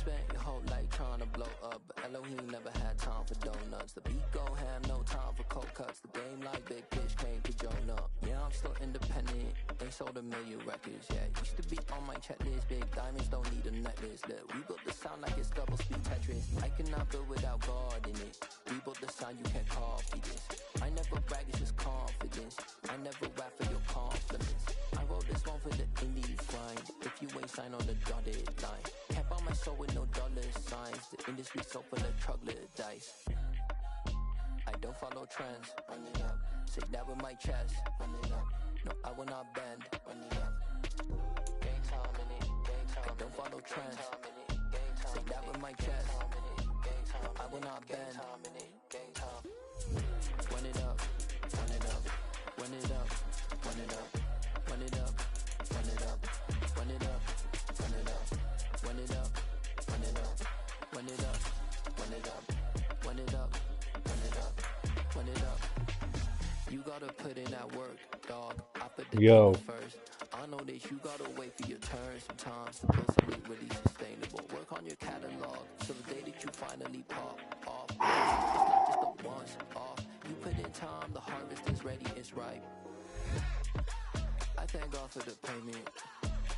spent your whole life trying to blow up, but Elohim never had time for donuts. The beat gon' have no time for cold cuts. The game like Big Fish came to Jonah. Yeah, I'm still independent, ain't sold a million records yet. Used to be on my checklist, big diamonds don't need a necklace. Look, we built the sound like it's double speed Tetris. I cannot build without God in it. We built the sound, you can't copy this. I never brag, it's just confidence. I never rap for your confidence. I wrote this one for the indie grind. If you ain't signed on the dotted line, can't buy my soul with no dollar signs. The industry so full of troglodytes. I don't follow trends. Run it up. Say that with my chest. Run it up. No, I will not bend. Run it up. Game time in it. Game time. I don't follow trends. Say that with my chest. No, I will not bend. Game time. Run it up. Run it up. Run it up. Run it up. Run it up. Run it up. Run it up. Run it up. Run it up. Run it up. Run it up. Run it up. Run it up. Run it up. Run it up. You gotta put in that work, dog. I put the game first. I know that you gotta wait for your turn sometimes to build something really sustainable. Work on your catalog so the day that you finally pop off, it's not just a once off. You put in time, the harvest is ready, it's ripe. I thank God for the payment.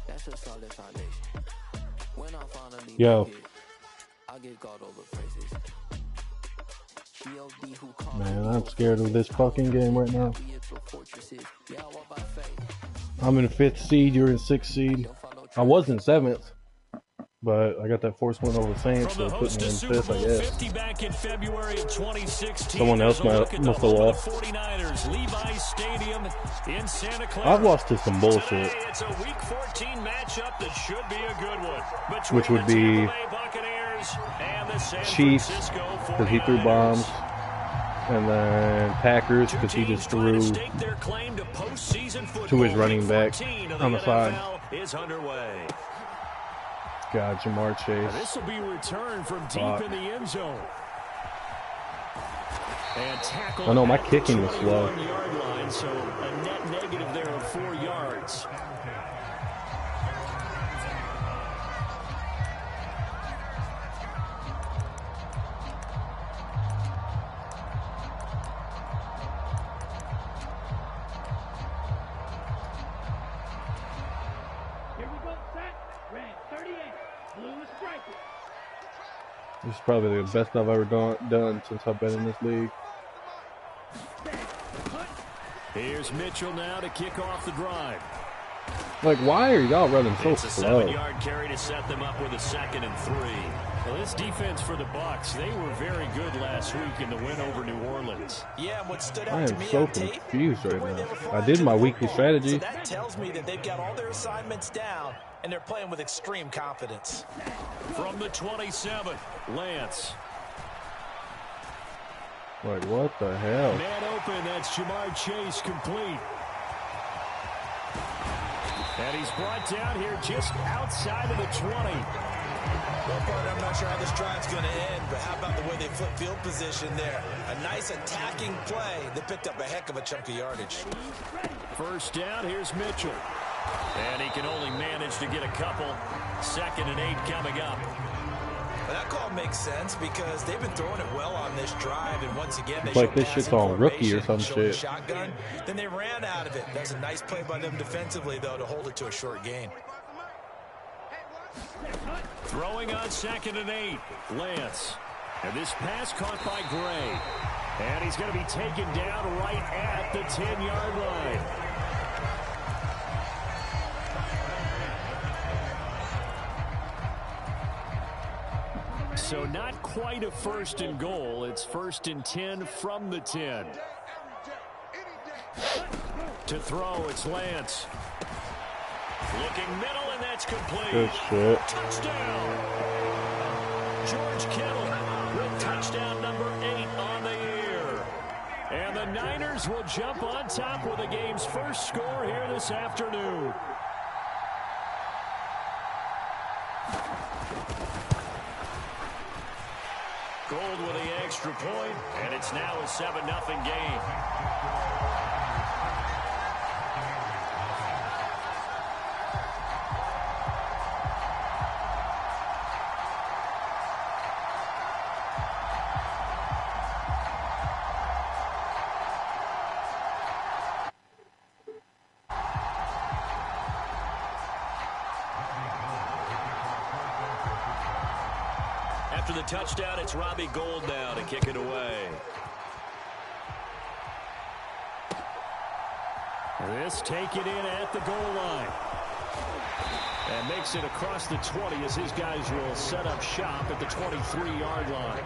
That's a solid foundation. When I finally make it, I'll give God all the praises. Man, I'm scared of this fucking game right now. I'm in 5th seed, you're in 6th seed. I was in 7th, but I got that force win over Saints, so it put me in 5th, I guess. Back in February of 2016, someone else must have lost. 49ers, Levi Stadium in Santa Clara. I've lost to some bullshit. Today, it's a Week 14 matchup that should be a good one. Which would be Chiefs, because he threw bombs, and then Packers, because he just threw to his running back on the side. God, Jamar Chase. This will be returned from deep in the end zone. I know my kicking was slow. Line, so a net negative there of 4 yards. This is probably the best I've ever done since I've been in this league. Here's Mitchell now to kick off the drive. Like, why are y'all running so slow? It's a 7-yard carry to set them up with a 2nd and 3. Well, this defense for the Bucs, they were very good last week in the win over New Orleans. Yeah, and what stood I out am to me so on tape, confused right now. I did my weekly strategy. So that tells me that they've got all their assignments down, and they're playing with extreme confidence. From the 27, Lance. Like, what the hell? Man open, that's Jamar Chase complete. And he's brought down here just outside of the 20. Well, partner, I'm not sure how this drive's going to end, but how about the way they flip field position there? A nice attacking play. They picked up a heck of a chunk of yardage. First down, here's Mitchell. And he can only manage to get a couple. 2nd and 8 coming up. Well, that call makes sense because they've been throwing it well on this drive, and once again they like this shit's on rookie or some shit. Shotgun, then they ran out of it. That's a nice play by them defensively, though, to hold it to a short gain. Throwing on 2nd and 8, Lance. And this pass caught by Gray. And he's going to be taken down right at the 10-yard line. So not quite a 1st and goal. It's 1st and 10 from the 10. To throw, it's Lance. Looking middle, and that's complete. Good shit. Touchdown. George Kittle with touchdown number 8 on the year. And the Niners will jump on top with the game's first score here this afternoon. Gold with the extra point, and it's now a 7-0 game. the touchdown, it's Robbie Gould now to kick it away. This taken in at the goal line. And makes it across the 20 as his guys will set up shop at the 23-yard line.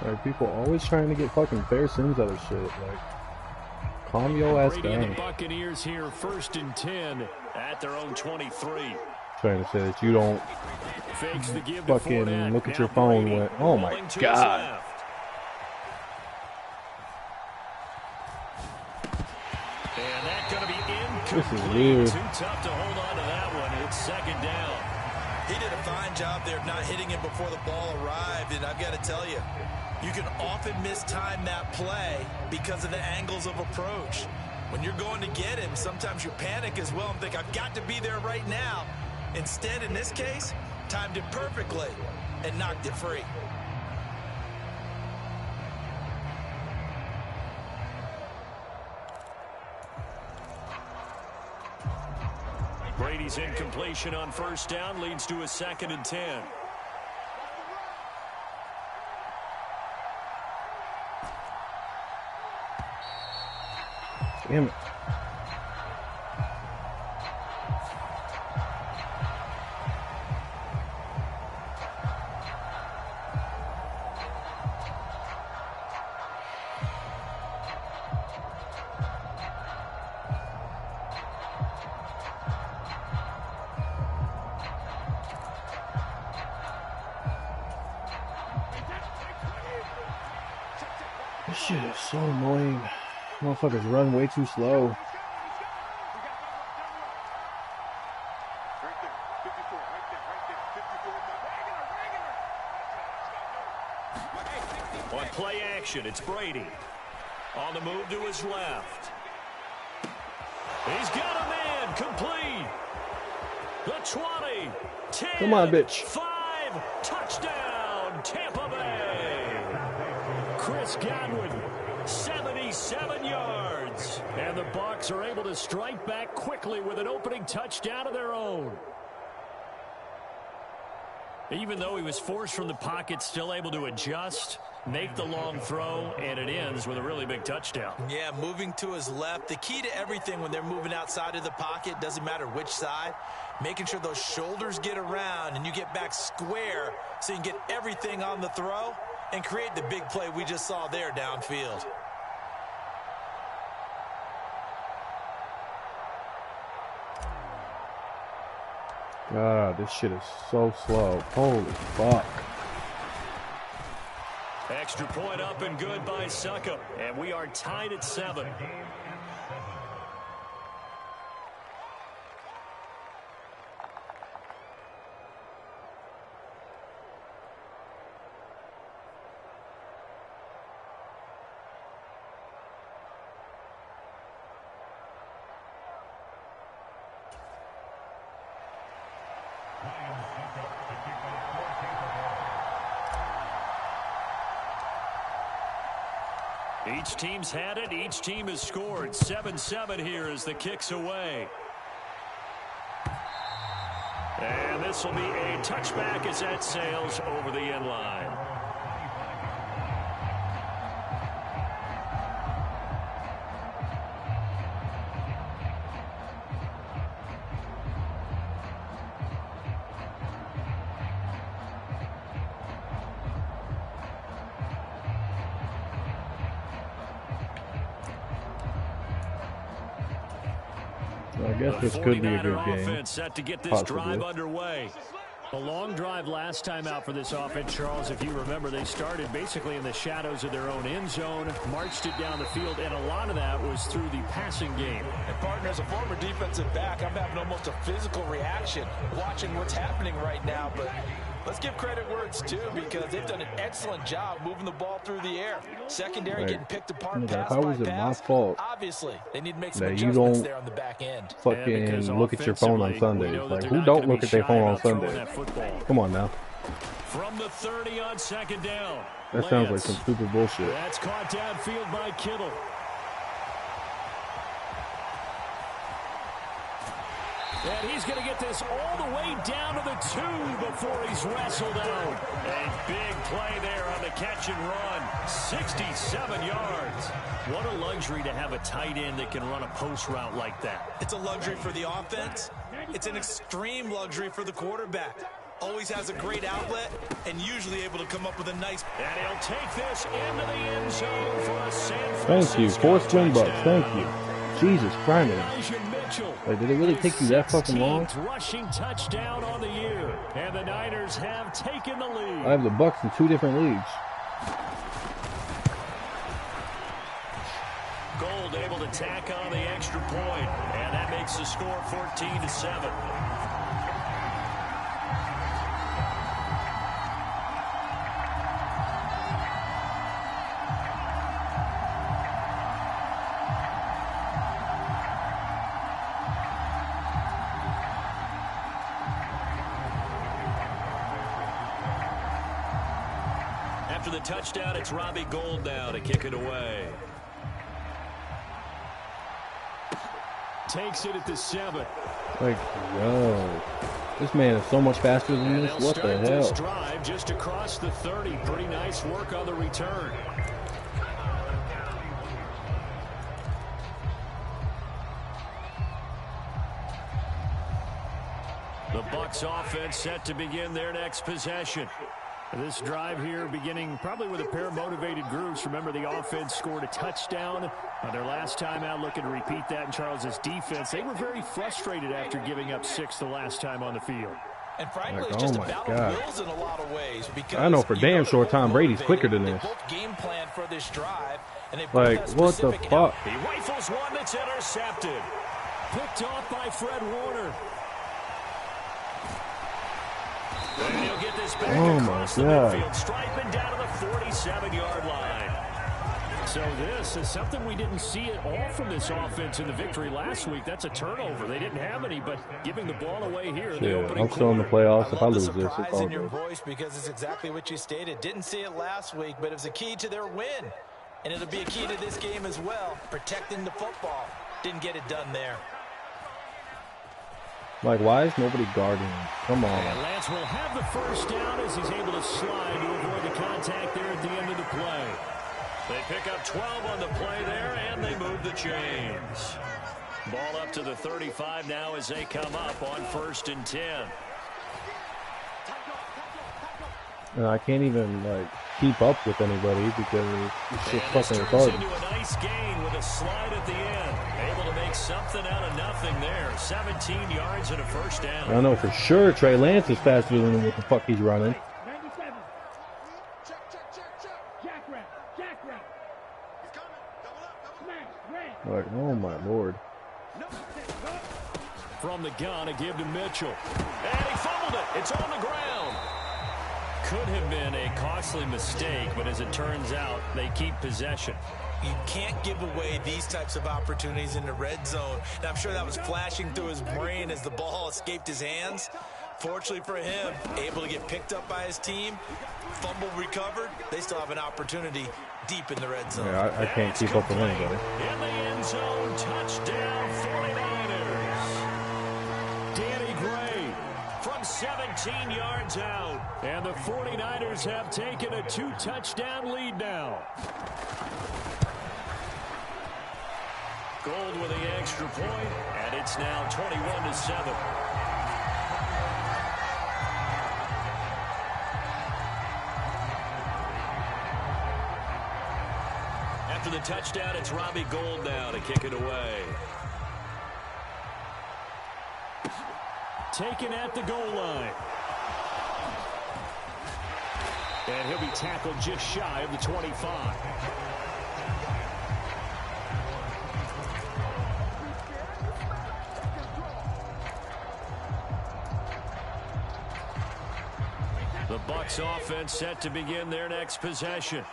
Like, people always trying to get fucking fair sims out of shit. Like, calm your ass down. The Buccaneers here, 1st and 10 at their own 23. Trying to say that you don't Fakes the give fucking look at your phone when, oh my god. And that's going to be incomplete. This is weird. Too tough to hold on to that one. It's 2nd down. He did a fine job there of not hitting it before the ball arrived, and I've got to tell you, you can often mistime that play because of the angles of approach. When you're going to get him, sometimes you panic as well and think, I've got to be there right now. Instead, in this case, timed it perfectly and knocked it free. Brady's incompletion on 1st down leads to a 2nd and 10. Damn it. This shit is so annoying. Motherfuckers run way too slow. On play action, it's Brady. On the move to his left. He's got a man complete. The 20, 10, Come on, bitch. 5, touchdown, Tampa Bay. Chris Godwin, 77 yards. And the Bucs are able to strike back quickly with an opening touchdown of their own. Even though he was forced from the pocket, still able to adjust, make the long throw, and it ends with a really big touchdown. Yeah, moving to his left. The key to everything when they're moving outside of the pocket, doesn't matter which side, making sure those shoulders get around and you get back square so you can get everything on the throw and create the big play we just saw there downfield. God, this shit is so slow. Holy fuck. Extra point up and good by Suckup. And we are tied at 7. Each team's had it. Each team has scored. 7-7 here as the kick's away. And this will be a touchback as that sails over the end line. I guess this could be a good game. Offense set to get this drive underway. A long drive last time out for this offense, Charles. If you remember, they started basically in the shadows of their own end zone, marched it down the field, and a lot of that was through the passing game. And partner, as a former defensive back, I'm having almost a physical reaction watching what's happening right now. But Let's give credit where it's due because they've done an excellent job moving the ball through the air. Secondary getting picked apart pass by pass. How is it my fault? Obviously, they need to make some that adjustments you there on the back end. Fucking look at your phone on Sundays. Like, who don't look at their phone on Sundays? Come on now. From the 30 on second down. That sounds like some stupid bullshit. That's caught downfield by Kittle. And he's going to get this all the way down to the 2 before he's wrestled out. A big play there on the catch and run. 67 yards. What a luxury to have a tight end that can run a post route like that. It's a luxury for the offense. It's an extreme luxury for the quarterback. Always has a great outlet and usually able to come up with a nice... And he'll take this into the end zone for a San Francisco Thank you. 4 swing bucks. Thank you. Jesus Christ. Like, did it really take you that fucking long? Rushing touchdown on the year. And the Niners have taken the lead. I have the Bucs in 2 different leagues. Gold able to tack on the extra point. And that makes the score 14-7. After the touchdown, it's Robbie Gould now to kick it away. Takes it at the 7. Like, yo, this man is so much faster than this. What the hell? This drive just across the 30. Pretty nice work on the return. The Bucs offense set to begin their next possession. This drive here beginning probably with a pair of motivated groups. Remember, the offense scored a touchdown their last time out. Looking to repeat that in Charles's defense. They were very frustrated after giving up 6 the last time on the field. And frankly, it's just a battle of wills in a lot of ways. Because I know for damn sure Tom Brady's quicker than this. Game plan for this drive, and they like, what the fuck? He rifles one that's intercepted. Picked off by Fred Warner. And he'll get this back across the midfield, striping down to the 47-yard line. So this is something we didn't see at all from this offense in the victory last week. That's a turnover. They didn't have any, but giving the ball away here in the opening I'm still in the playoffs. If I lose this, it's all in your voice because it's exactly what you stated. Didn't see it last week, but it was a key to their win. And it'll be a key to this game as well, protecting the football. Didn't get it done there. Like, why is nobody guarding him? Come on. And Lance will have the first down as he's able to slide to avoid the contact there at the end of the play. They pick up 12 on the play there, and they move the chains. Ball up to the 35 now as they come up on 1st and 10. And I can't even, like, keep up with anybody because it's just fucking retarded. Into a nice gain with a slide at the end. Able to make something out of nothing there. 17 yards and a first down. I know for sure Trey Lance is faster than what the fuck he's running. Like, oh my lord. From the gun, a give to Mitchell. And he fumbled it. It's on the ground. Could have been a costly mistake, but as it turns out, they keep possession. You can't give away these types of opportunities in the red zone. Now, I'm sure that was flashing through his brain as the ball escaped his hands. Fortunately for him, able to get picked up by his team, fumble recovered. They still have an opportunity deep in the red zone. Yeah, I can't keep up with anybody. In the end zone, touchdown 49ers. Danny Gray from 17 yards out. And the 49ers have taken a 2-touchdown lead now. Gold with the extra point, and it's now 21-7. After the touchdown, it's Robbie Gould now to kick it away. Taken at the goal line. And he'll be tackled just shy of the 25. Bucs offense set to begin their next possession.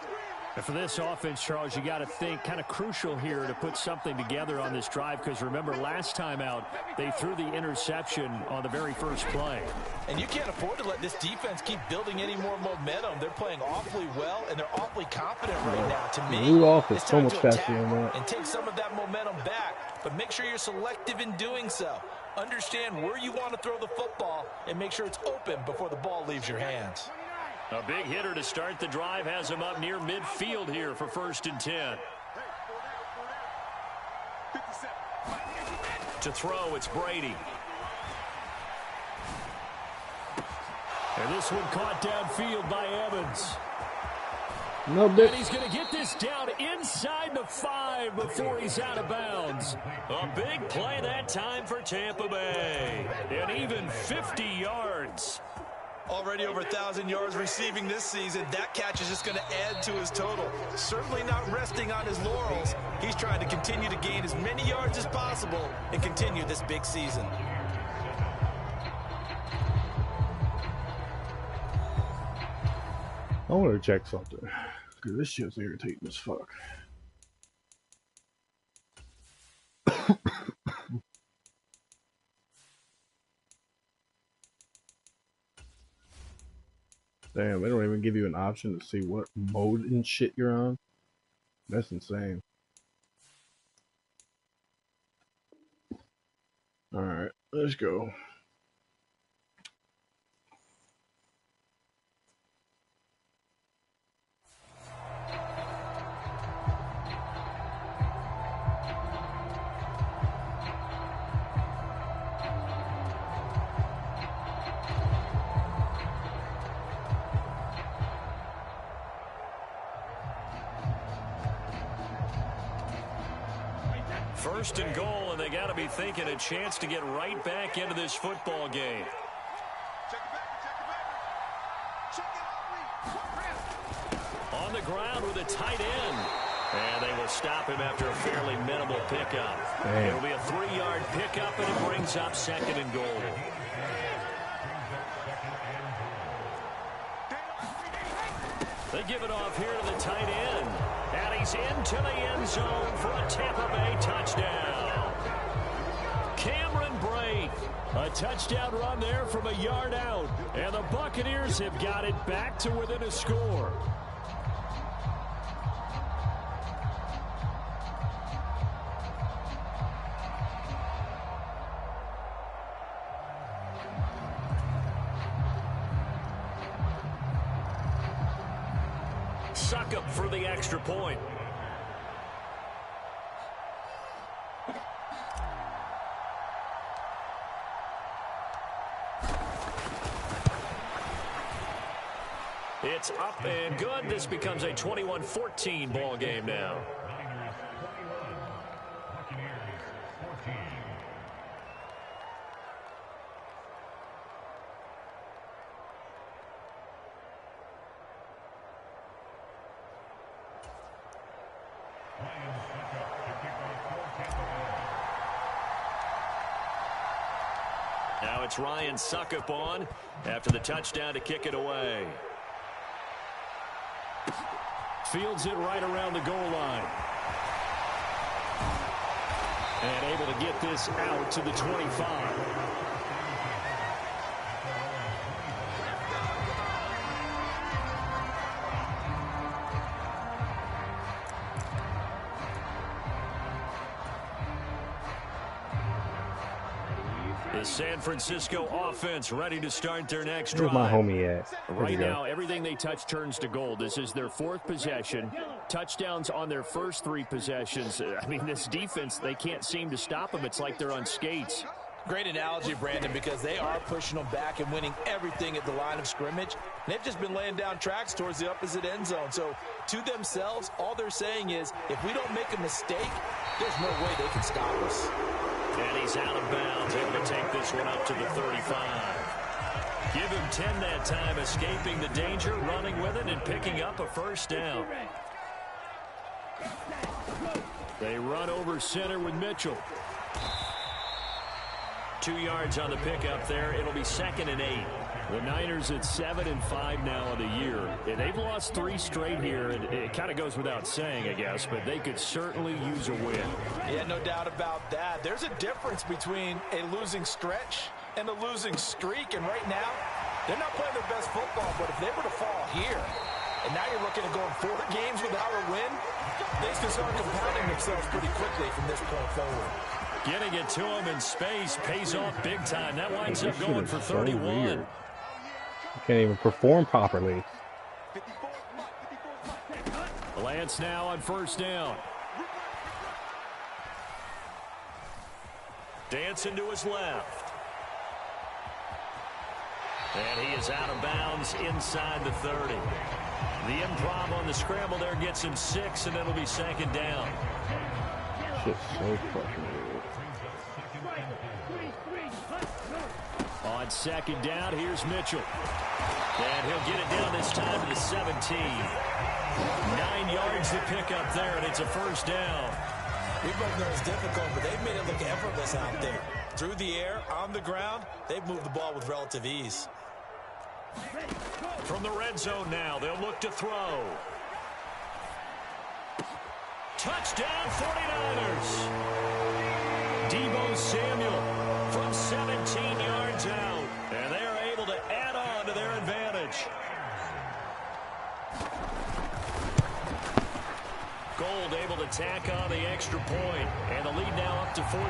And for this offense, Charles, you got to think kind of crucial here to put something together on this drive, because remember last time out they threw the interception on the very first play. And you can't afford to let this defense keep building any more momentum. They're playing awfully well, and they're awfully confident right now. To me, Rudolph is it's so time much to faster attack than that. and take some of that momentum back, but make sure you're selective in doing so. Understand where you want to throw the football and make sure it's open before the ball leaves your hands. A big hitter to start the drive has him up near midfield here for 1st and 10. To throw, it's Brady. And this one caught downfield by Evans. No, and he's going to get this down inside the 5 before he's out of bounds. A big play that time for Tampa Bay. And even 50 yards. Already over 1,000 yards receiving this season. That catch is just going to add to his total. Certainly not resting on his laurels. He's trying to continue to gain as many yards as possible and continue this big season. I want to check something, because this shit's irritating as fuck. Damn, they don't even give you an option to see what mode and shit you're on. That's insane. Alright, let's go. First and goal, and they got to be thinking a chance to get right back into this football game. On the ground with a tight end. And they will stop him after a fairly minimal pickup. It'll be a 3-yard pickup, and it brings up 2nd and goal. They give it off here to the tight end. And he's into the end zone for a Tampa Bay touchdown. Cameron Brate. A touchdown run there from a yard out. And the Buccaneers have got it back to within a score. Suck up for the extra point. It's up and good. This becomes a 21-14 ball game now. Now it's Ryan Suckup on after the touchdown to kick it away. Fields it right around the goal line. And able to get this out to the 25. The San Francisco offense ready to start their next drive. Where's my homie at? Right now, everything they touch turns to gold. This is their 4th possession. Touchdowns on their first 3 possessions. I mean, this defense, they can't seem to stop them. It's like they're on skates. Great analogy, Brandon, because they are pushing them back and winning everything at the line of scrimmage. They've just been laying down tracks towards the opposite end zone. So to themselves, all they're saying is, if we don't make a mistake, there's no way they can stop us. And he's out of bounds, able to take this one up to the 35. Give him 10 that time, escaping the danger, running with it, and picking up a first down. They run over center with Mitchell. 2 yards on the pickup there. It'll be 2nd and 8. The Niners at 7-5 now on the year. And they've lost 3 straight here. And it kind of goes without saying, I guess, but they could certainly use a win. Yeah, no doubt about that. There's a difference between a losing stretch and a losing streak. And right now, they're not playing their best football. But if they were to fall here, and now you're looking at going 4 games without a win, things can start compounding themselves pretty quickly from this point forward. Getting it to him in space pays off big time. That winds up going for 31. So can't even perform properly. Lance now on 1st down. Dancing to his left. And he is out of bounds inside the 30. The improv on the scramble there gets him 6, and it'll be 2nd down. Shit's so fucking weird. On 2nd down, here's Mitchell. And he'll get it down this time to the 17. 9 yards to pick up there, and it's a 1st down. We both know it's difficult, but they've made it look effortless out there. Through the air, on the ground, they've moved the ball with relative ease. From the red zone now, they'll look to throw. Touchdown, 49ers. Deebo Samuel from 17 yards out. And they are able to add on to their advantage. Gold able to tack on the extra point. And the lead now up to 14.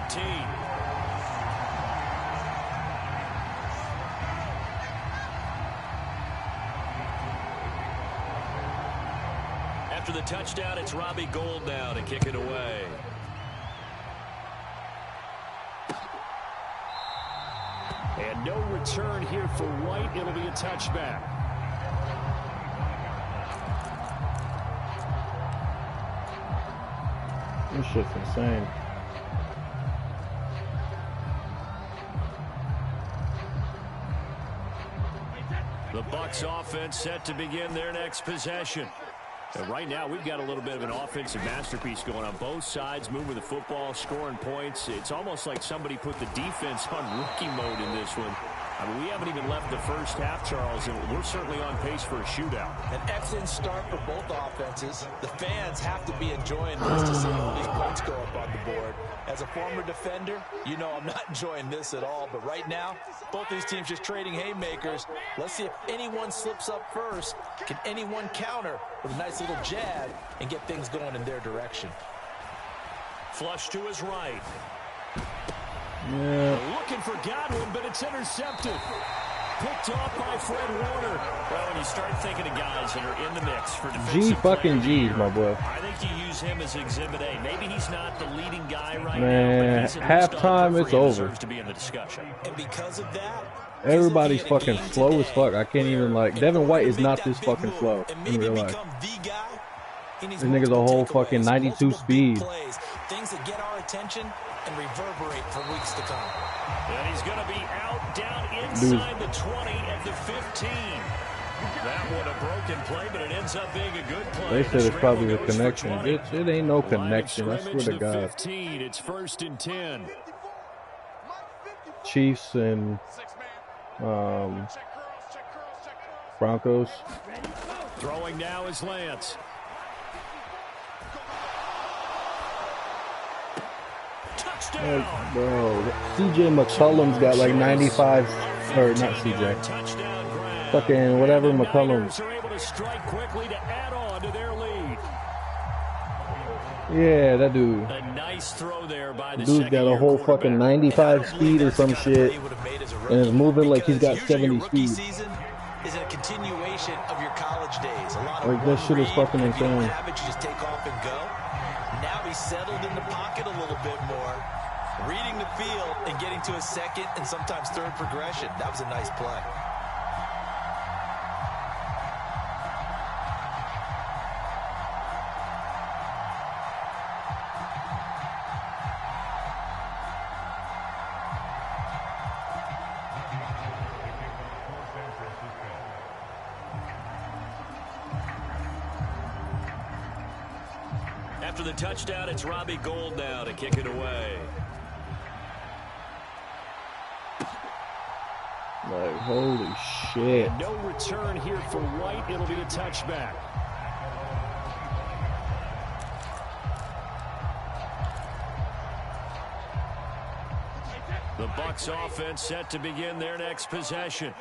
After the touchdown, it's Robbie Gould now to kick it away. And no return here for White. It'll be a touchback. This shit's insane. The Bucs offense set to begin their next possession. And right now, we've got a little bit of an offensive masterpiece going on both sides, moving the football, scoring points. It's almost like somebody put the defense on rookie mode in this one. I mean, we haven't even left the first half, Charles, and we're certainly on pace for a shootout. An excellent start for both offenses. The fans have to be enjoying this to see all these points go up on the board. As a former defender, you know I'm not enjoying this at all. But right now, both these teams just trading haymakers. Let's see if anyone slips up first. Can anyone counter with a nice little jab and get things going in their direction? Flush to his right. Yeah. Looking for Godwin, but it's intercepted. Picked off by Fred Warner. Well, when you start thinking of guys that are in the mix for defensive fucking G's, my boy. I think you use him as Exhibit A. Maybe he's not the leading guy right Man, now, but he's halftime, it's over. Deserves to be in the discussion. And because of that, everybody's fucking slow as fuck. I can't even, like, Devin White is not this fucking slow in real life. This nigga's a whole fucking 92 speed. Things that get our attention and reverberate for weeks to come. And he's going to be out down inside the 20 at the 15. That one a broken play, but it ends up being a good play. They said it's probably a connection. It ain't no connection. I swear to God. 15. It's 1st and 10. Chiefs and Broncos. Throwing now is Lance. Touchdown. Bro, CJ McCollum's got like 95, or not CJ. Fucking whatever McCollum. Are able to strike quickly to add on to their lead. Yeah, that dude. A nice throw there by the Dude's got a whole fucking 95 speed or some shit, and is moving like he's got 70 speed. Is a continuation of your college days. A lot of like that shit is fucking insane. You just take off and go. Now he's settled in the pocket a little bit more, reading the field and getting to a second and sometimes third progression. That was a nice play. After the touchdown, it's Robbie Gould now to kick it away. Like, holy shit. No return here for White. It'll be a touchback. The Bucs offense set to begin their next possession.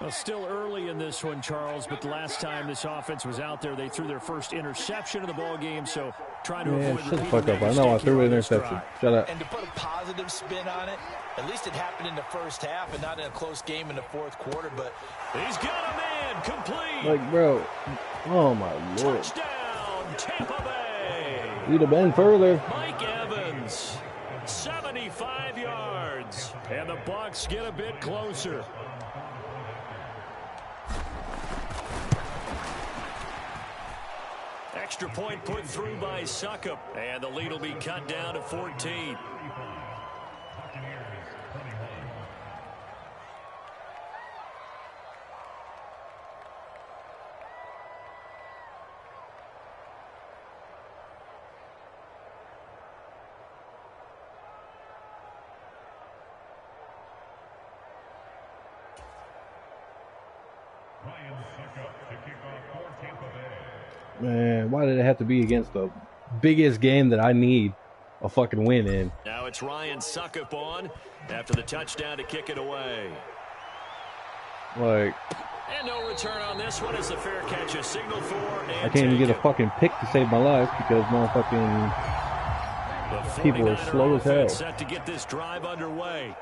Well, still early in this one, Charles, but the last time this offense was out there, they threw their first interception of the ball game, so trying to avoid shut the fuck up. I know I threw an interception. Shut up. And to put a positive spin on it, at least it happened in the first half and not in a close game in the fourth quarter, but he's got a man complete. Like, bro, oh my lord. Touchdown, Tampa Bay. He'd have been further. Mike Evans, 75 yards, and the Bucs get a bit closer. Extra point put through by Succop, and the lead will be cut down to 14. Man, why did it have to be against the biggest game that I need a fucking win in? Now it's Ryan Succop on after the touchdown to kick it away. Like, and no return on this one as the fair catch is signaled for. I can't even get a fucking pick to save my life because motherfucking people are slow as hell. Set to get this drive underway.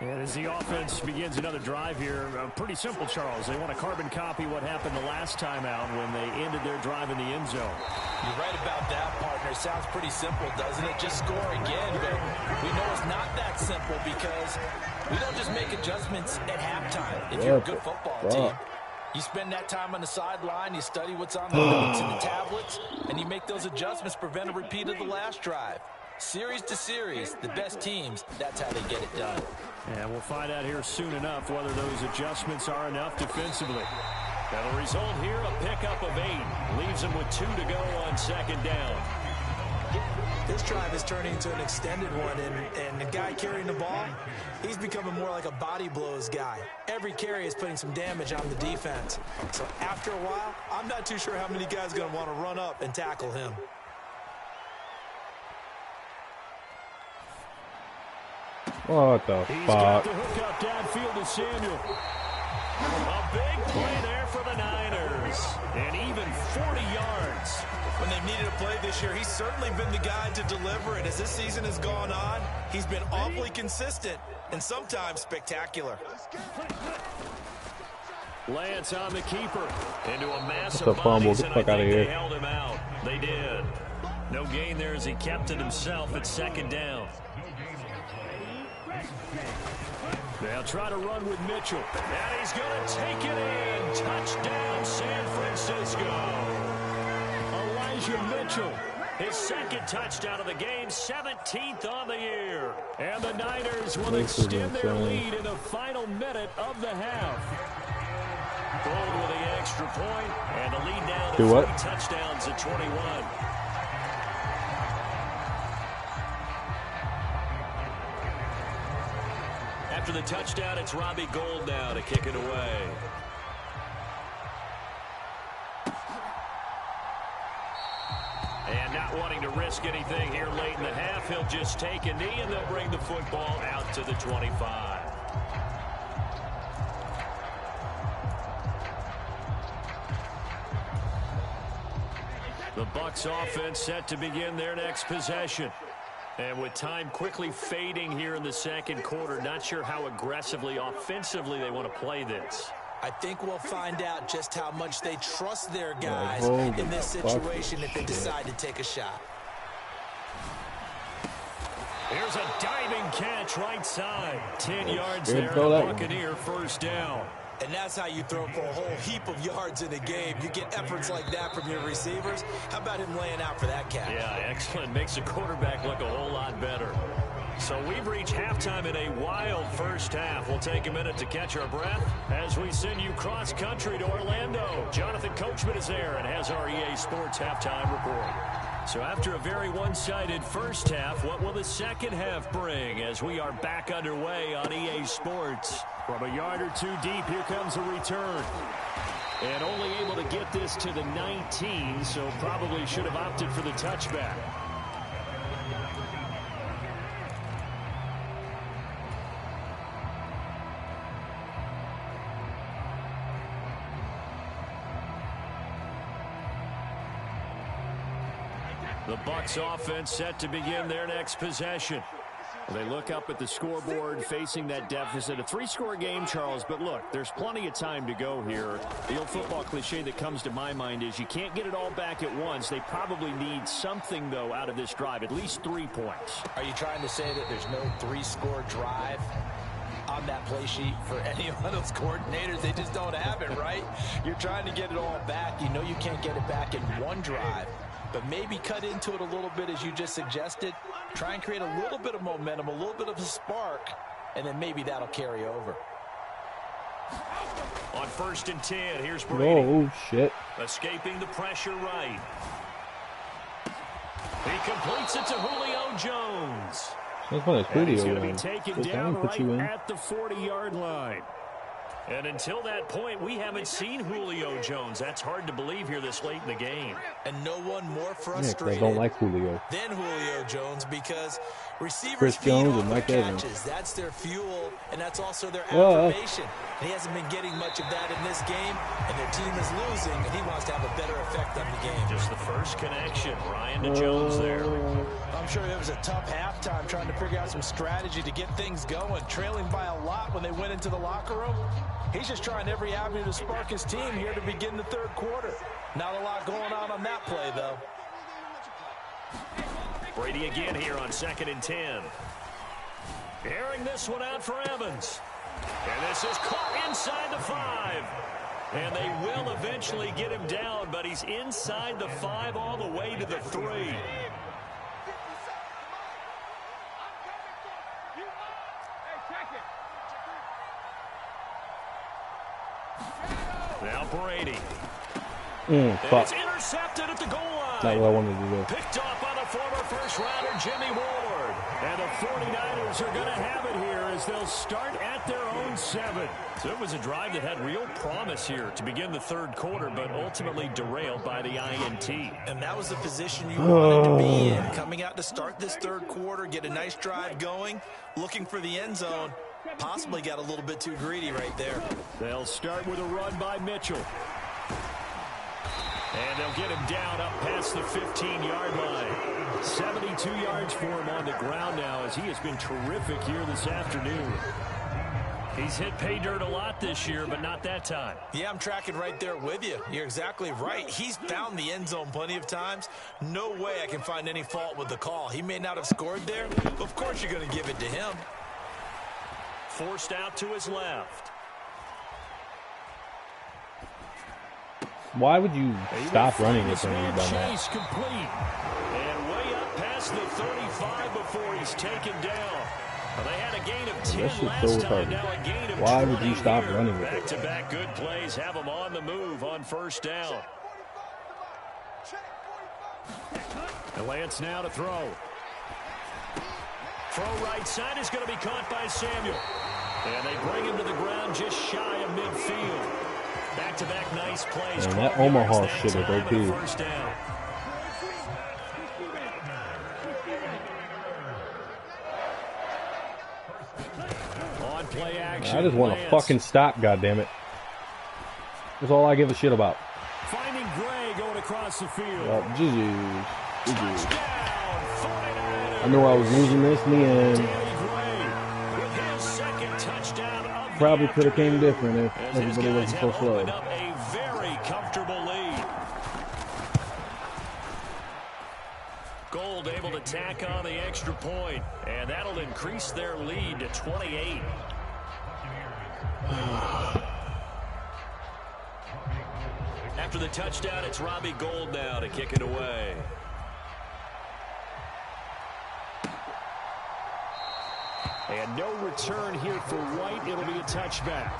And as the offense begins another drive here, pretty simple, Charles. They want to carbon copy what happened the last time out when they ended their drive in the end zone. You're right about that, partner. Sounds pretty simple, doesn't it? Just score again, but we know it's not that simple because we don't just make adjustments at halftime. If you're a good football team, you spend that time on the sideline, you study what's on the notes and the tablets, and you make those adjustments, prevent a repeat of the last drive. Series to series, the best teams, that's how they get it done. And we'll find out here soon enough whether those adjustments are enough defensively. That'll result here, a pickup of 8. Leaves them with 2 to go on second down. This drive is turning into an extended one, and the guy carrying the ball, he's becoming more like a body blows guy. Every carry is putting some damage on the defense. So after a while, I'm not too sure how many guys are going to want to run up and tackle him. What the He's fuck? got the hook up downfield to Samuel. A big play there for the Niners. And even 40 yards. When they've needed a play this year, he's certainly been the guy to deliver it. As this season has gone on, he's been awfully consistent and sometimes spectacular. Lance on the keeper. Into a massive That's a fumble. bodies, Get and the fuck I out of think here. they held him out. They did. No gain there as he kept it himself at second down. They'll try to run with Mitchell. And he's going to take it in. Touchdown, San Francisco. Elijah Mitchell, his second touchdown of the game, 17th on the year. And the Niners will extend their lead in the final minute of the half. Gold with the extra point, and the lead down to 3 touchdowns at 21. After the touchdown, it's Robbie Gould now to kick it away. And not wanting to risk anything here late in the half, he'll just take a knee, and they'll bring the football out to the 25. The Bucs offense set to begin their next possession. And with time quickly fading here in the second quarter, not sure how aggressively, offensively they want to play this. I think we'll find out just how much they trust their guys in this situation if they decide to take a shot. Here's a diving catch right side. 10 yards there, and a Buccaneer first down. And that's how you throw for a whole heap of yards in a game. You get efforts like that from your receivers. How about him laying out for that catch? Yeah, excellent. Makes the quarterback look a whole lot better. So we've reached halftime in a wild first half. We'll take a minute to catch our breath as we send you cross-country to Orlando. Jonathan Coachman is there and has our EA Sports halftime report. So after a very one-sided first half, what will the second half bring as we are back underway on EA Sports? From a yard or two deep, here comes a return. And only able to get this to the 19, so probably should have opted for the touchback. The Bucs offense set to begin their next possession. They look up at the scoreboard facing that deficit. A 3-score game, Charles, but look, there's plenty of time to go here. The old football cliche that comes to my mind is you can't get it all back at once. They probably need something, though, out of this drive, at least 3 points. Are you trying to say that there's no 3-score drive on that play sheet for any of those coordinators? They just don't have it, right? You're trying to get it all back. You know you can't get it back in one drive. But maybe cut into it a little bit as you just suggested. Try and create a little bit of momentum, a little bit of a spark, and then maybe that'll carry over. On 1st and 10, here's Brady. Oh, shit. Escaping the pressure right. He completes it to Julio Jones. That's when it's Julio. He's going to be taken down right at the 40-yard line. And until that point, we haven't seen Julio Jones. That's hard to believe here this late in the game. And no one more frustrated I don't like Julio. than Julio Jones, because receivers Chris Jones and Mike catches. Evans. That's their fuel, and that's also their affirmation. And he hasn't been getting much of that in this game, and their team is losing, and he wants to have a better effect on the game. Just the first connection, Ryan to Jones there. I'm sure it was a tough halftime trying to figure out some strategy to get things going, trailing by a lot when they went into the locker room. He's just trying every avenue to spark his team here to begin the 3rd quarter. Not a lot going on that play, though. Brady again here on 2nd and 10. Airing this one out for Evans. And this is caught inside the 5. And they will eventually get him down, but he's inside the 5 all the way to the 3. Now Brady. Fuck. It's intercepted at the goal line. Not what I wanted to do. Picked off by the former first-rounder Jimmy Ward. And the 49ers are going to have it here as they'll start at their own 7. So it was a drive that had real promise here to begin the 3rd quarter, but ultimately derailed by the INT. And that was the position you wanted to be in. Coming out to start this 3rd quarter, get a nice drive going, looking for the end zone. Possibly got a little bit too greedy right there. They'll start with a run by Mitchell. And they'll get him down up past the 15-yard line. 72 yards for him on the ground now as he has been terrific here this afternoon. He's hit pay dirt a lot this year, but not that time. Yeah, I'm tracking right there with you. You're exactly right. He's found the end zone plenty of times. No way I can find any fault with the call. He may not have scored there, but of course you're going to give it to him. Forced out to his left. Why would you stop running this when you've done that? Chase complete. And way up past the 35 before he's taken down. Well, they had a gain of 10 last time, now a gain of 20. Why would you stop running with it? Back-to-back good plays have them on the move on 1st down. And Lance now to throw. Throw right side is going to be caught by Samuel. And they bring him to the ground just shy of midfield. Back-to-back nice plays. And that Omaha shit is OP. First down. On play action. I just want to fucking stop, goddammit. That's all I give a shit about. Finding Gray going across the field. GG. I knew I was losing this in the end. Probably could have came different if everybody wasn't so slow. A very comfortable lead. Gold able to tack on the extra point, and that'll increase their lead to 28. After the touchdown, it's Robbie Gould now to kick it away. And no return here for White. It'll be a touchback.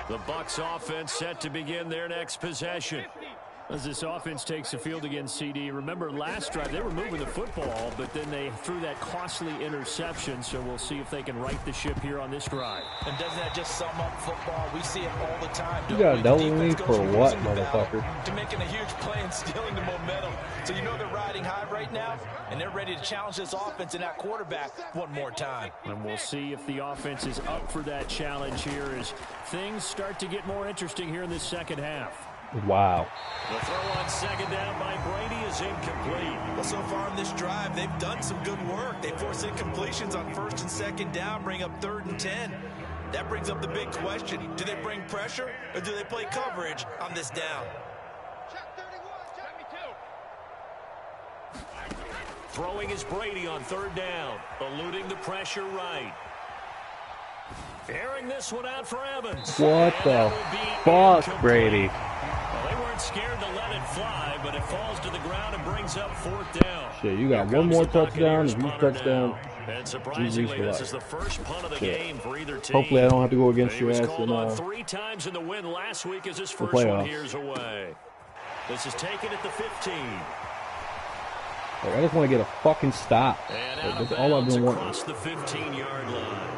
The Bucs offense set to begin their next possession. As this offense takes the field against CD, remember last drive they were moving the football, but then they threw that costly interception, so we'll see if they can right the ship here on this drive. And doesn't that just sum up football? We see it all the time. You got double me for what, motherfucker? To making a huge play and stealing the momentum. So you know they're riding high right now, and they're ready to challenge this offense and that quarterback one more time. And we'll see if the offense is up for that challenge here as things start to get more interesting here in this second half. Wow. The throw on second down by Brady is incomplete. Well, so far in this drive, they've done some good work. They force incompletions on first and second down, bring up 3rd and 10. That brings up the big question. Do they bring pressure or do they play coverage on this down? Throwing is Brady on 3rd down, eluding the pressure right. Airing this one out for Evans. What the fuck, Brady? Well, they weren't scared to let it fly, but it falls to the ground and brings up 4th down. Shit, you got one more touchdown. If you touchdown, and surprisingly, this is the first punt of the game for either team. Hopefully, I don't have to go against your ass called on 3 times in the win last week as his first one years away. This is taken at the 15. Like, I just want to get a fucking stop. And that's all I've been wanting. Across the 15-yard line.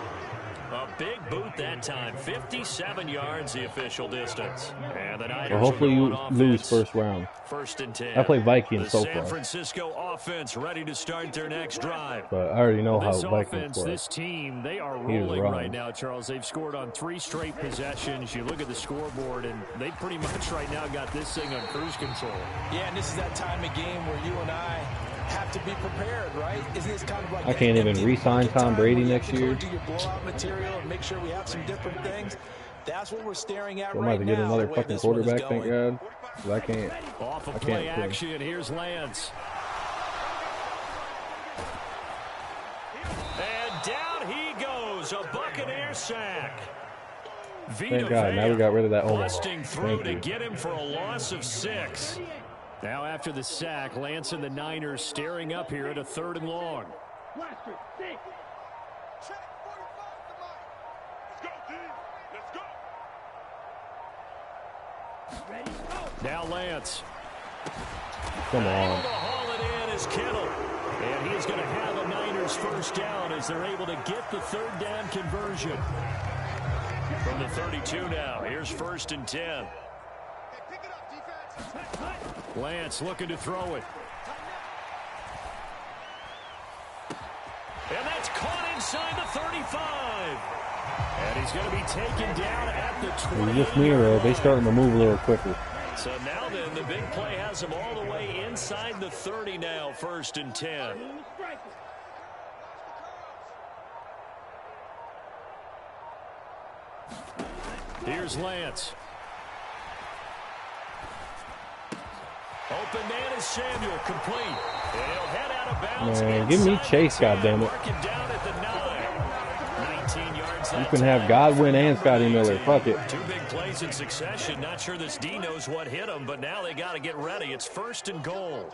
A big boot that time. 57 yards the official distance. And the Niners hopefully you lose first round. 1st and 10. I play Vikings so far. The San Francisco offense ready to start their next drive. But I already know how this Vikings offense, play. This team, they are rolling right now, Charles. They've scored on 3 straight possessions. You look at the scoreboard, and they pretty much right now got this thing on cruise control. Yeah, and this is that time of game where you and I have to be prepared, right? Isn't this kind of like I can't even re-sign Tom Brady next year. Do your blowout material and make sure we have some different things. That's what we're staring at I'm right about to now. get another fucking quarterback, thank God. I can't. Off of play action, here's Lance. And down he goes, a Buccaneer sack. Thank God, now we got rid of that Omaha. Busting through to get him for a loss of 6. Now after the sack, Lance and the Niners staring up here at a 3rd and long. Now Lance. Come on. Able to haul it in is Kittle. And he is going to have a Niners first down as they're able to get the 3rd down conversion. From the 32 now, here's 1st and 10. Lance looking to throw it. And that's caught inside the 35. And he's going to be taken down at the 20. Just me, they starting to move a little quicker. So now then, the big play has him all the way inside the 30 now, 1st and 10. Here's Lance. Open man is Samuel, complete. He'll head out of bounds. Man, give me Chase, goddammit. You can have Godwin and Scotty Miller. Fuck it. 2 big plays in succession. Not sure this D knows what hit him, but now they got to get ready. It's 1st and goal.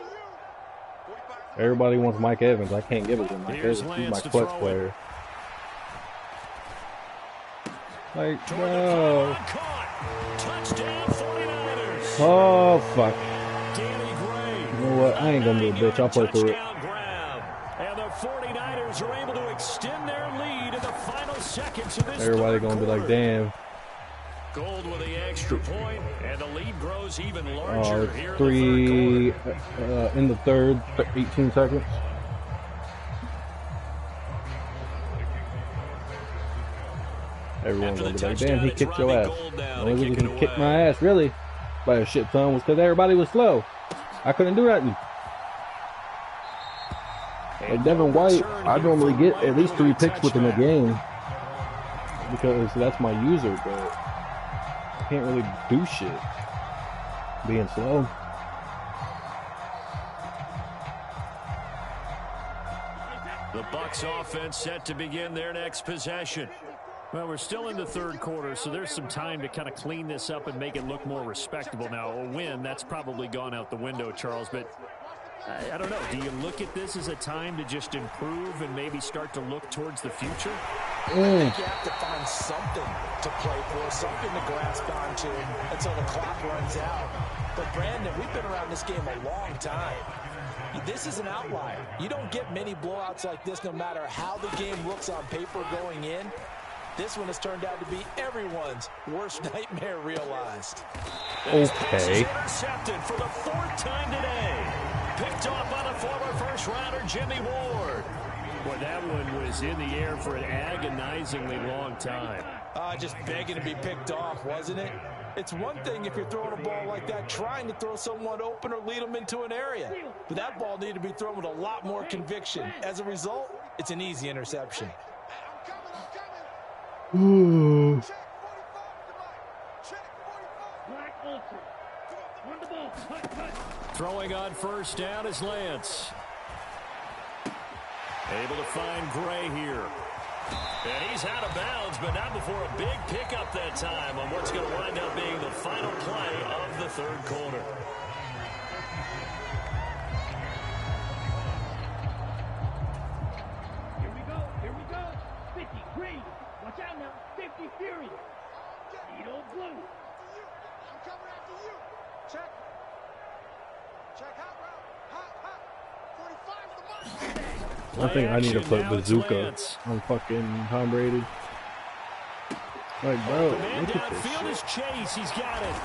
Everybody wants Mike Evans. I can't give it to Mike Evans. He's my clutch player. Like, no. Touchdown 49ers. Oh, fuck. You know what? I ain't gonna be a bitch. I'll play for it. And the 49ers are able to extend their lead in the final seconds of this. Everybody gonna be like, damn. Gold with the extra point, and the lead grows even larger here in the third, 18 seconds. Everyone's gonna be like, damn, he kicked your ass. The only reason he kicked my ass, really, by a shit ton was because everybody was slow. I couldn't do nothing. Like Devin White, I normally get at least 3 picks within a game because that's my user, but I can't really do shit being slow. The Bucs offense set to begin their next possession. Well, we're still in the 3rd quarter, so there's some time to kind of clean this up and make it look more respectable. Now, a win, that's probably gone out the window, Charles, but I don't know. Do you look at this as a time to just improve and maybe start to look towards the future? I think you have to find something to play for, something to grasp onto until the clock runs out. But, Brandon, we've been around this game a long time. This is an outlier. You don't get many blowouts like this no matter how the game looks on paper going in. This one has turned out to be everyone's worst nightmare realized. Okay. Intercepted for the 4th time today. Picked off by the former first-rounder Jimmy Ward. Boy, that one was in the air for an agonizingly long time. Just begging to be picked off, wasn't it? It's one thing if you're throwing a ball like that, trying to throw someone open or lead them into an area. But that ball needed to be thrown with a lot more conviction. As a result, it's an easy interception. Throwing on first down is Lance. Able to find Gray here. And he's out of bounds, but not before a big pickup that time on what's going to wind up being the final play of the 3rd quarter. Here we go. 50, green. Watch out now. 50, Fury. Needle blue. I'm coming after you. Check. I think I need to put bazooka on fucking Tom Brady. Like, bro, look at this shit. Is Chase. He's got it.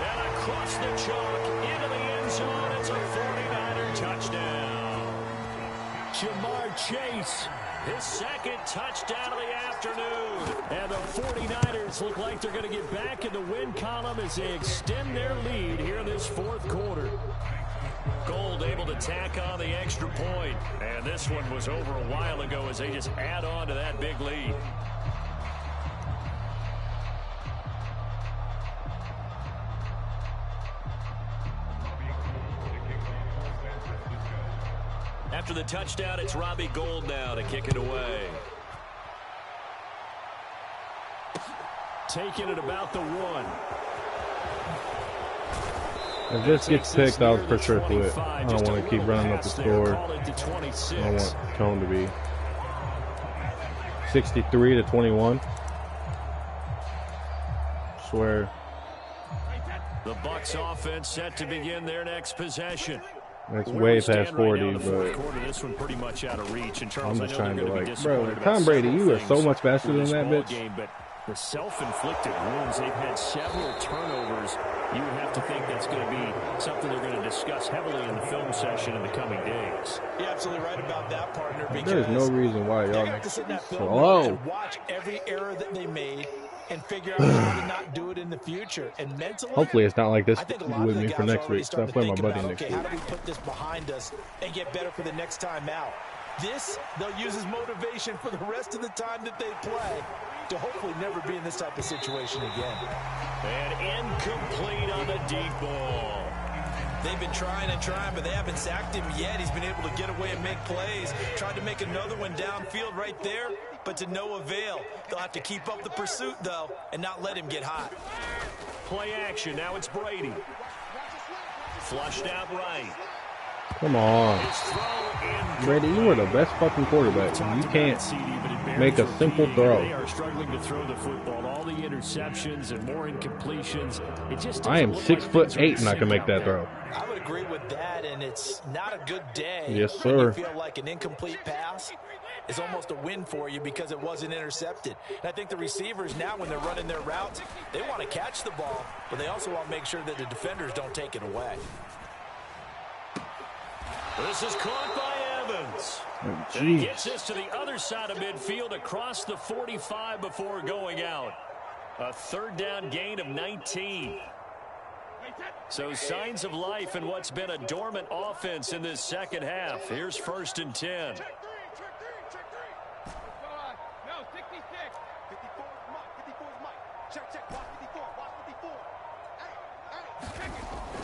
And across the chalk into the end zone. It's a 49er touchdown. Jamar Chase, his 2nd touchdown of the afternoon. And the 49ers look like they're going to get back in the win column as they extend their lead here in this 4th quarter. Gold able to tack on the extra point. And this one was over a while ago as they just add on to that big lead. After the touchdown, it's Robbie Gould now to kick it away. Taking it about the 1. If this gets picked, I'll for sure quit. I don't want to keep running up the score. I want Cone to be 63-21. Swear. The Bucs offense set to begin their next possession. That's way past 40, but this one pretty much out of reach. And I'm just trying to, like, bro, Tom Brady, you are so much faster than that bitch. But the self-inflicted wounds, they've had several turnovers. You would have to think that's going to be something they're going to discuss heavily in the film session in the coming days. You're absolutely right about that, partner. Because there's no reason why y'all have to sit in that film and watch every error that they made and figure out how to not do it in the future. And mentally, hopefully it's not like this with me for next week. So I play my buddy next week. How do we put this behind us and get better for the next time out? This, they'll use as motivation for the rest of the time that they play to hopefully never be in this type of situation again. And incomplete on the deep ball. They've been trying and trying, but they haven't sacked him yet. He's been able to get away and make plays. Tried to make another one downfield right there, but to no avail. They'll have to keep up the pursuit, though, and not let him get hot. Play action. Now it's Brady. Flushed out right. Come on. Brady, you are the best fucking quarterback. You can't make a simple throw. They are struggling to throw the football. All the interceptions and more incompletions. It just I am 6'8" and I can make that throw. I would agree with that, and it's not a good day. Yes, when sir. you feel like an incomplete pass is almost a win for you because it wasn't intercepted. And I think the receivers now, when they're running their routes, they want to catch the ball, but they also want to make sure that the defenders don't take it away. This is caught by Evans. Oh, and he gets this to the other side of midfield across the 45 before going out. A 3rd down gain of 19. So signs of life in what's been a dormant offense in this second half. Here's 1st and 10.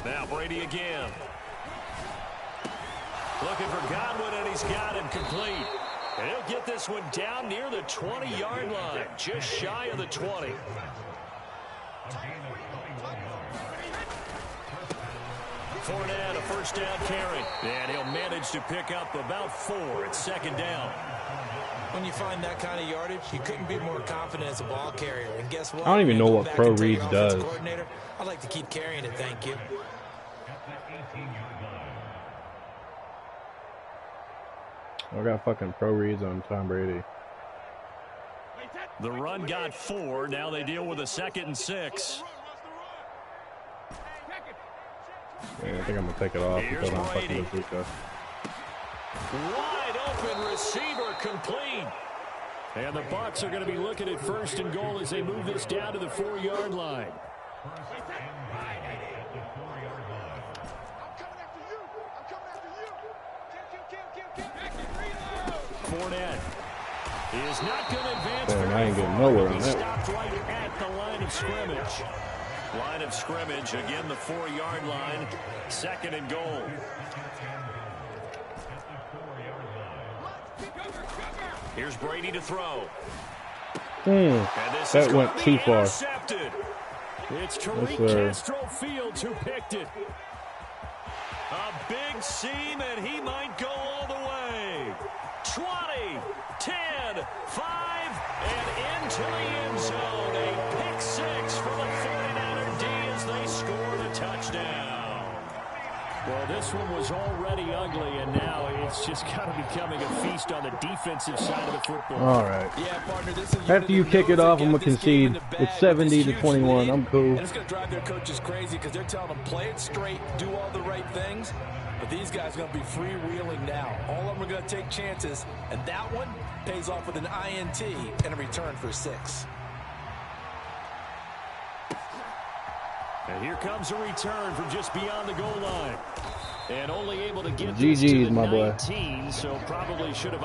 Now Brady again. Looking for Godwin, and he's got him complete. And he'll get this one down near the 20-yard line, just shy of the 20. Fournette, a first down carry. And he'll manage to pick up about 4 at second down. When you find that kind of yardage, you couldn't be more confident as a ball carrier. And guess what? I don't even know what Pro Reads does. I'd like to keep carrying it, thank you. I got fucking Pro Reads on Tom Brady. The run got 4. Now they deal with a 2nd and 6. Yeah, I think I'm going to take it off Here's until I'm fucking Brady. this week, though. Wide open receiver complete. And the Bucs are going to be looking at 1st and goal as they move this down to the 4-yard line. Fournette is not going to advance. Damn, I ain't getting nowhere on He that. stopped right at the line of scrimmage. Line of scrimmage, again the 4-yard line. 2nd and goal. Here's Brady to throw. That went too far. It's Tariq Castro Fields who picked it. A big seam, and he might go all the way. 20, 10, 5, and into the end zone. A pick 6 for the 49er D as they score the touchdown. Well, this one was already ugly, and now it's just kind of becoming a feast on the defensive side of the football. All right. Yeah, partner, this is After you kick it off, I'm going to concede. It's 70-21. I'm cool. And it's going to drive their coaches crazy because they're telling them, play it straight, do all the right things. But these guys are going to be freewheeling now. All of them are going to take chances, and that one pays off with an INT and a return for 6. And here comes a return from just beyond the goal line. And only able to get GG's, this to the my boy. 19, so probably should have